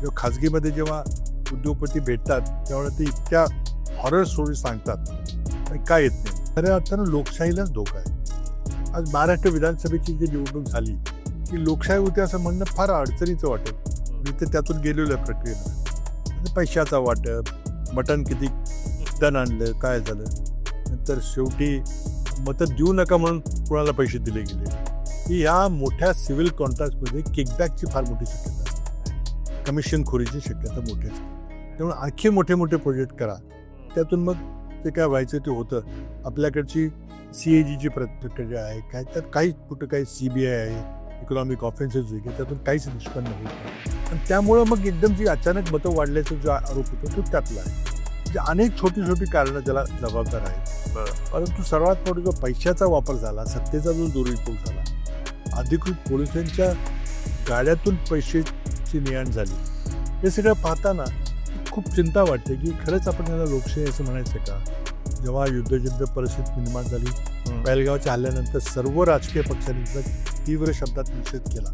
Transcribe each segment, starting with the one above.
जेव्हा खाजगीमध्ये जेव्हा उद्योगपती भेटतात त्यावेळेला ते इतक्या हॉरर स्टोरी सांगतात आणि काय येत नाही. खऱ्या अर्थानं लोकशाहीलाच धोका आहे. आज महाराष्ट्र विधानसभेची जी निवडणूक झाली की लोकशाही होती असं म्हणणं फार अडचणीचं वाटत. मी तर त्यातून गेलेलो आहे प्रक्रियेला. पैशाचा वाटप, मटण किती टन आणलं, काय झालं, नंतर शेवटी मतं देऊ नका म्हणून कोणाला पैसे दिले गेले, की ह्या मोठ्या सिव्हिल कॉन्ट्रॅक्टमध्ये किकबॅकची फार मोठी शक्यता आहे, कमिशनखोरीची शक्यता मोठी असते. त्यामुळे आणखी मोठे मोठे प्रोजेक्ट करा. त्यातून मग ते काय व्हायचं ते होतं. आपल्याकडची CAGची प्रक्रिया आहे काय, त्यात काही कुठं काही CBI आहे, इकॉनॉमिक ऑफेन्सेस वेगळे, त्यातून काहीच निष्पन्न होत नाही. आणि त्यामुळं मग एकदम जी अचानक मतं वाढल्याचा जो आरोप होतो तो त्यातला आहे. म्हणजे अनेक छोटी छोटी कारणं त्याला जबाबदार आहेत. परंतु सर्वात मोठा जो पैशाचा वापर झाला, सत्तेचा जो दुरुपयोग झाला, अधिकृत पोलिसांच्या गाड्यातून पैशाची ने-आण झाली, हे सगळं पाहताना खूप चिंता वाटते की खरंच आपण याला लोकशाही असं म्हणायचं का. जेव्हा युद्धयुद्ध परिस्थिती निर्माण झाली, पहलगावच्या हल्ल्यानंतर सर्व राजकीय पक्षांनी तीव्र शब्दात निषेध केला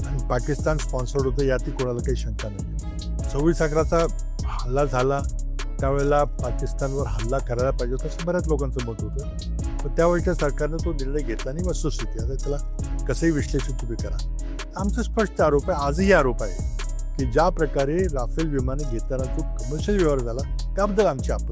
आणि पाकिस्तान स्पॉन्सर्ड होतं यातही कोणाला काही शंका नाही. 26/11चा हल्ला झाला त्यावेळेला पाकिस्तानवर हल्ला करायला पाहिजे होता असं बऱ्याच लोकांचं मत होतं. पण त्यावेळेच्या सरकारनं तो निर्णय घेतला आणि वस्तुस्थिती आता त्याला कसंही विश्लेषण तुम्ही करा. आमचा स्पष्ट आरोप आहे, आजही आरोप आहे की ज्या प्रकारे राफेल विमाने घेताना जो कमर्शियल व्यवहार झाला त्याबद्दल आमची आपत्ती